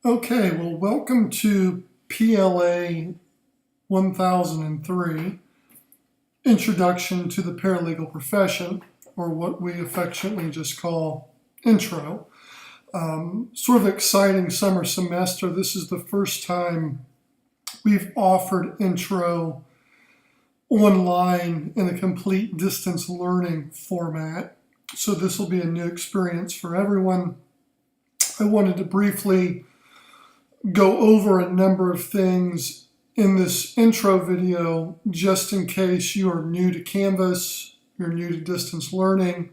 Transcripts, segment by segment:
Okay, well, welcome to PLA 1003, Introduction to the Paralegal Profession, or what we affectionately just call Intro. Sort of exciting summer semester. This is the first time we've offered Intro online in a complete distance learning format. So this will be a new experience for everyone. I wanted to briefly go over a number of things in this intro video just in case you are new to Canvas, you're new to distance learning,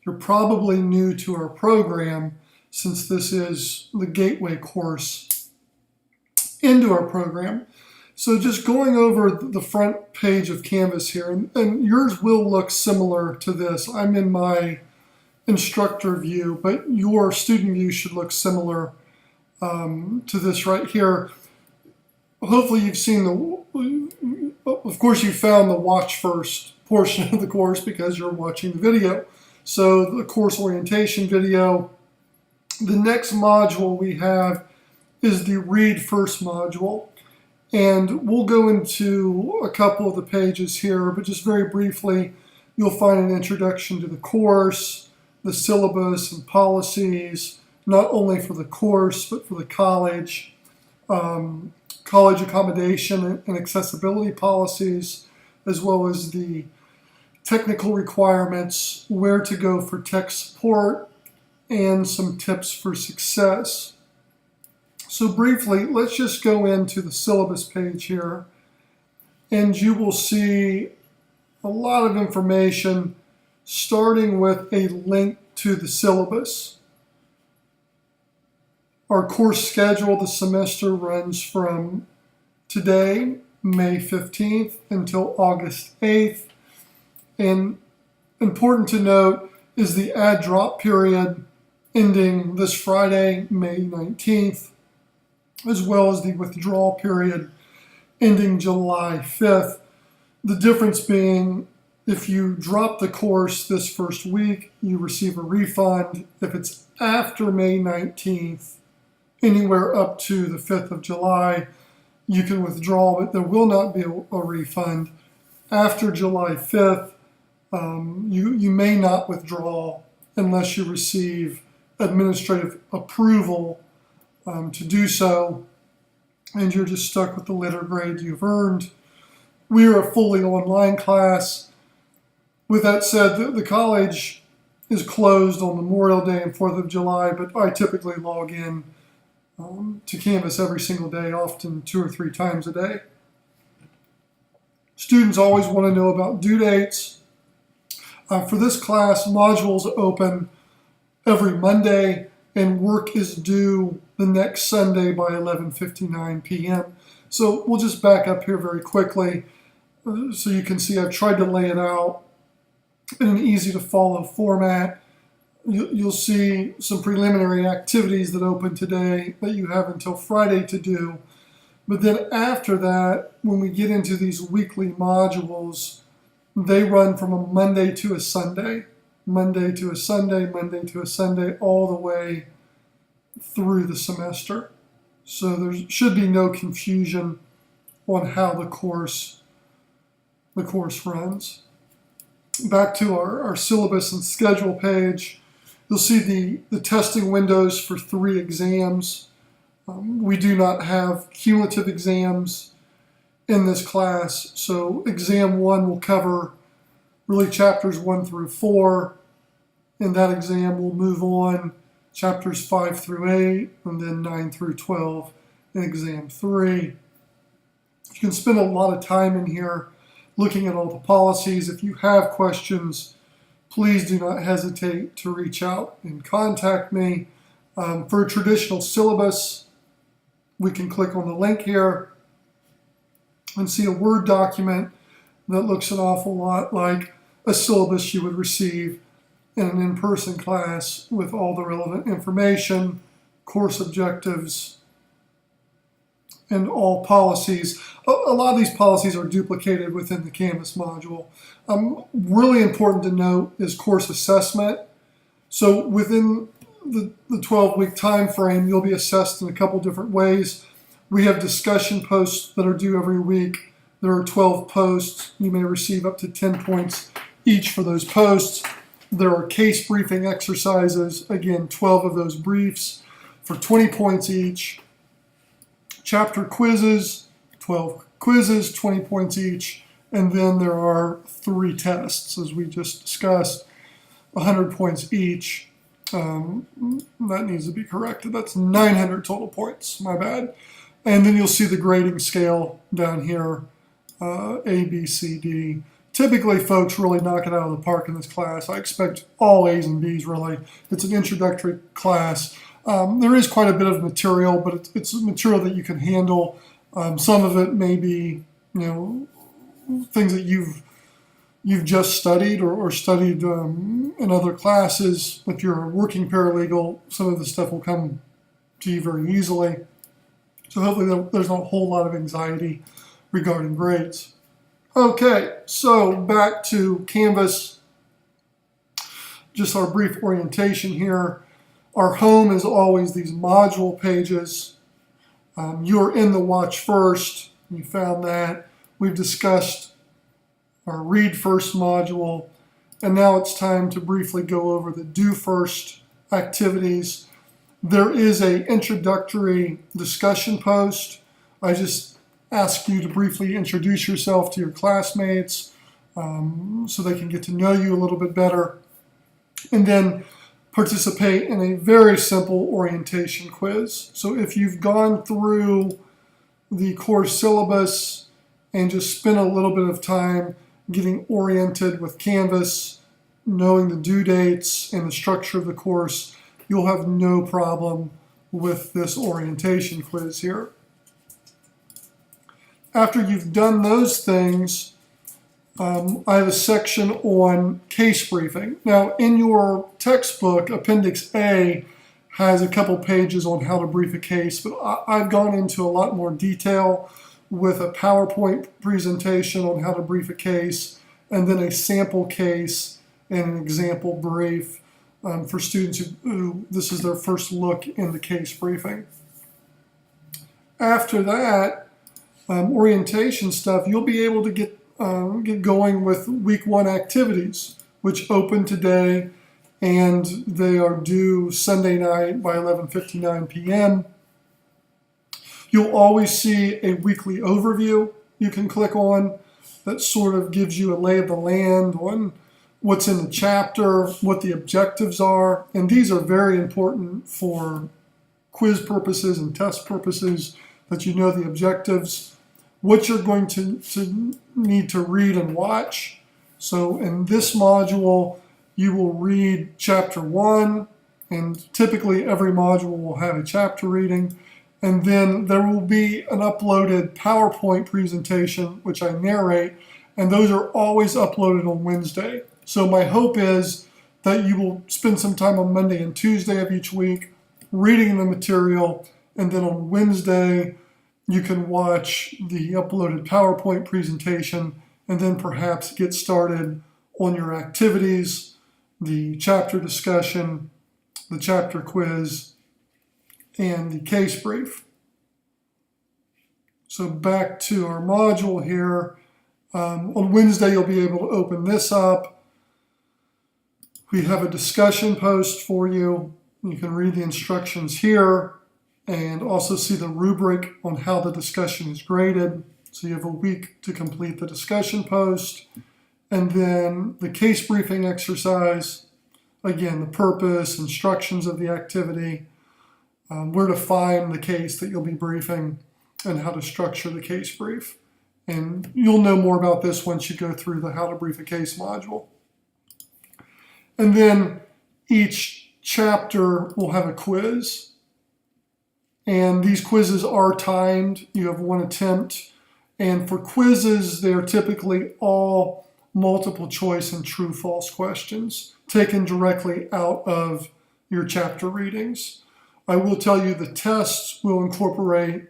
you're probably new to our program since this is the gateway course into our program. So just going over the front page of Canvas here, and yours will look similar to this. I'm in my instructor view, but your student view should look similar to this right here. Hopefully you've seen of course you found the watch first portion of the course because you're watching the video. So the course orientation video. The next module we have is the read first module. And we'll go into a couple of the pages here, but just very briefly, you'll find an introduction to the course, the syllabus and policies, not only for the course, but for the college, college accommodation and accessibility policies, as well as the technical requirements, where to go for tech support, and some tips for success. So briefly, let's just go into the syllabus page here, and you will see a lot of information starting with a link to the syllabus. Our course schedule, the semester runs from today, May 15th, until August 8th. And important to note is the add drop period ending this Friday, May 19th, as well as the withdrawal period ending July 5th. The difference being, if you drop the course this first week, you receive a refund. If it's after May 19th, anywhere up to the 5th of July, you can withdraw, but there will not be a refund. After July 5th, you may not withdraw unless you receive administrative approval to do so, and you're just stuck with the letter grade you've earned. We are a fully online class. With that said, the college is closed on Memorial Day and 4th of July, but I typically log in to Canvas every single day, often 2 or 3 times a day. Students always want to know about due dates. For this class, modules open every Monday, and work is due the next Sunday by 11:59 p.m. So we'll just back up here very quickly so you can see I've tried to lay it out in an easy to follow format. You'll see some preliminary activities that open today that you have until Friday to do. But then after that, when we get into these weekly modules, they run from a Monday to a Sunday, Monday to a Sunday, Monday to a Sunday, all the way through the semester. So there should be no confusion on how the course runs. Back to our syllabus and schedule page. You'll see the testing windows for 3 exams. We do not have cumulative exams in this class, so exam 1 will cover really chapters 1 through 4. In that exam, we'll move on chapters 5 through 8, and then 9 through 12 in exam 3. You can spend a lot of time in here looking at all the policies. If you have questions, please do not hesitate to reach out and contact me. For a traditional syllabus, we can click on the link here and see a Word document that looks an awful lot like a syllabus you would receive in an in-person class with all the relevant information, course objectives, and all policies. A lot of these policies are duplicated within the Canvas module. Really important to note is course assessment. So within the 12-week time frame, you'll be assessed in a couple different ways. We have discussion posts that are due every week. There are 12 posts. You may receive up to 10 points each for those posts. There are case briefing exercises, again, 12 of those briefs for 20 points each. Chapter quizzes, 12 quizzes, 20 points each. And then there are 3 tests, as we just discussed, 100 points each. That needs to be corrected. That's 900 total points, my bad. And then you'll see the grading scale down here, A, B, C, D. Typically, folks really knock it out of the park in this class. I expect all A's and B's, really. It's an introductory class. There is quite a bit of material, but it's material that you can handle. Some of it may be, things that you've just studied or studied in other classes. If you're a working paralegal, some of the stuff will come to you very easily. So hopefully there's not a whole lot of anxiety regarding grades. Okay, so back to Canvas. Just our brief orientation here. Our home is always these module pages. You're in the Watch First. You found that. We've discussed our Read First module. And now it's time to briefly go over the Do First activities. There is an introductory discussion post. I just ask you to briefly introduce yourself to your classmates so they can get to know you a little bit better. And then participate in a very simple orientation quiz. So if you've gone through the course syllabus and just spent a little bit of time getting oriented with Canvas, knowing the due dates and the structure of the course, you'll have no problem with this orientation quiz here. After you've done those things, I have a section on case briefing. Now, in your textbook, Appendix A has a couple pages on how to brief a case, but I've gone into a lot more detail with a PowerPoint presentation on how to brief a case, and then a sample case and an example brief for students who this is their first look into case briefing. After that, orientation stuff, you'll be able to get going with week 1 activities, which open today, and they are due Sunday night by 11:59 p.m. You'll always see a weekly overview you can click on that sort of gives you a lay of the land on what's in the chapter, what the objectives are, and these are very important for quiz purposes and test purposes, that you know the objectives, what you're going to need to read and watch. So in this module, you will read chapter 1, and typically every module will have a chapter reading, and then there will be an uploaded PowerPoint presentation, which I narrate, and those are always uploaded on Wednesday. So my hope is that you will spend some time on Monday and Tuesday of each week reading the material, and then on Wednesday, you can watch the uploaded PowerPoint presentation and then perhaps get started on your activities, the chapter discussion, the chapter quiz, and the case brief. So back to our module here. On Wednesday, you'll be able to open this up. We have a discussion post for you. You can read the instructions here and also see the rubric on how the discussion is graded. So you have a week to complete the discussion post. And then the case briefing exercise, again, the purpose, instructions of the activity, where to find the case that you'll be briefing, and how to structure the case brief. And you'll know more about this once you go through the How to Brief a Case module. And then each chapter will have a quiz. And these quizzes are timed. You have 1 attempt. And for quizzes, they are typically all multiple choice and true-false questions taken directly out of your chapter readings. I will tell you the tests will incorporate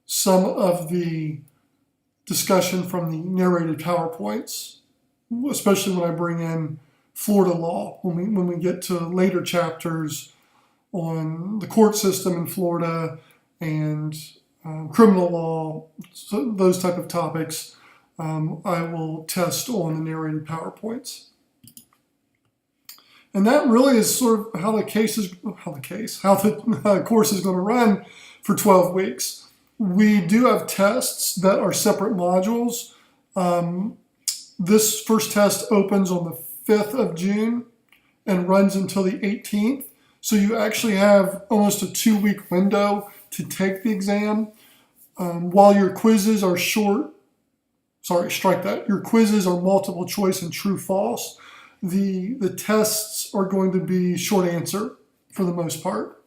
some of the discussion from the narrated PowerPoints, especially when I bring in Florida law. When we get to later chapters, on the court system in Florida and criminal law, so those type of topics, I will test on the narrated PowerPoints. And that really is sort of how the course is going to run for 12 weeks. We do have tests that are separate modules. This first test opens on the 5th of June and runs until the 18th. So you actually have almost a 2-week window to take the exam. While your quizzes are your quizzes are multiple choice and true false. The tests are going to be short answer for the most part.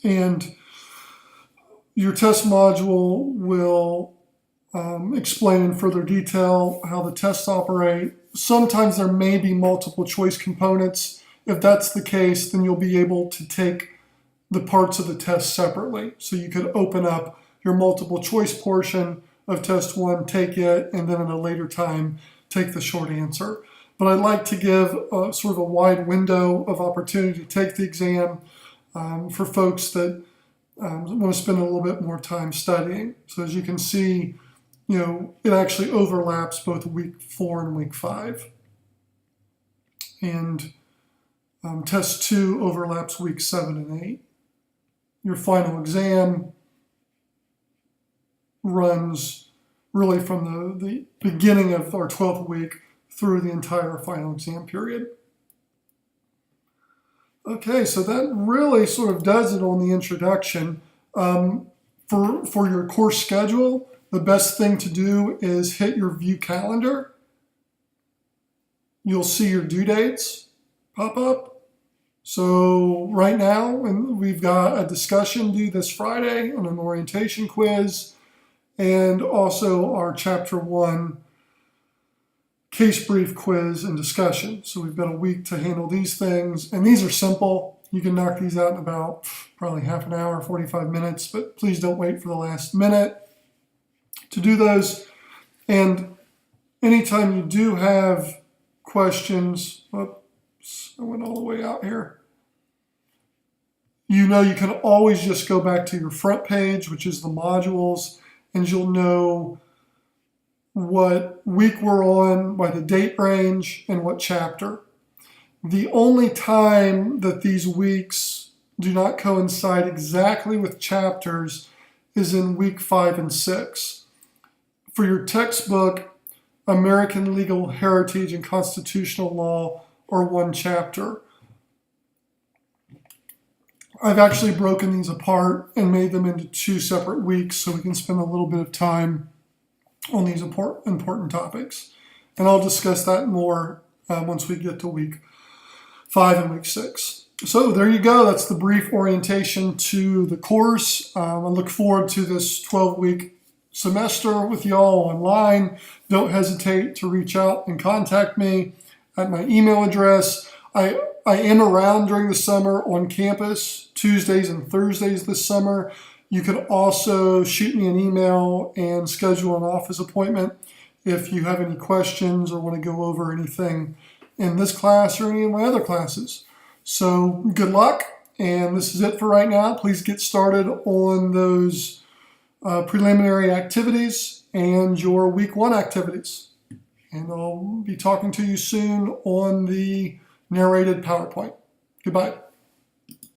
And your test module will explain in further detail how the tests operate. Sometimes there may be multiple choice components. If that's the case, then you'll be able to take the parts of the test separately. So you could open up your multiple choice portion of test 1, take it, and then at a later time, take the short answer. But I'd like to give sort of a wide window of opportunity to take the exam for folks that want to spend a little bit more time studying. So as you can see, it actually overlaps both week 4 and week 5. And test 2 overlaps week 7 and 8. Your final exam runs really from the beginning of our 12th week through the entire final exam period. Okay, so that really sort of does it on the introduction. For your course schedule, the best thing to do is hit your view calendar. You'll see your due dates pop up. So right now, we've got a discussion due this Friday and an orientation quiz, and also our Chapter 1 case brief quiz and discussion. So we've got a week to handle these things, and these are simple. You can knock these out in about probably half an hour, 45 minutes, but please don't wait for the last minute to do those. And anytime you do have questions, oops, I went all the way out here. You can always just go back to your front page, which is the modules, and you'll know what week we're on by the date range and what chapter. The only time that these weeks do not coincide exactly with chapters is in week 5 and 6. For your textbook, American Legal Heritage and Constitutional Law are one chapter. I've actually broken these apart and made them into 2 separate weeks so we can spend a little bit of time on these important topics. And I'll discuss that more once we get to week 5 and week 6. So there you go. That's the brief orientation to the course. I look forward to this 12-week semester with y'all online. Don't hesitate to reach out and contact me at my email address. I am around during the summer on campus, Tuesdays and Thursdays this summer. You can also shoot me an email and schedule an office appointment if you have any questions or want to go over anything in this class or any of my other classes. So good luck, and this is it for right now. Please get started on those preliminary activities and your week 1 activities. And I'll be talking to you soon on the narrated PowerPoint. Goodbye.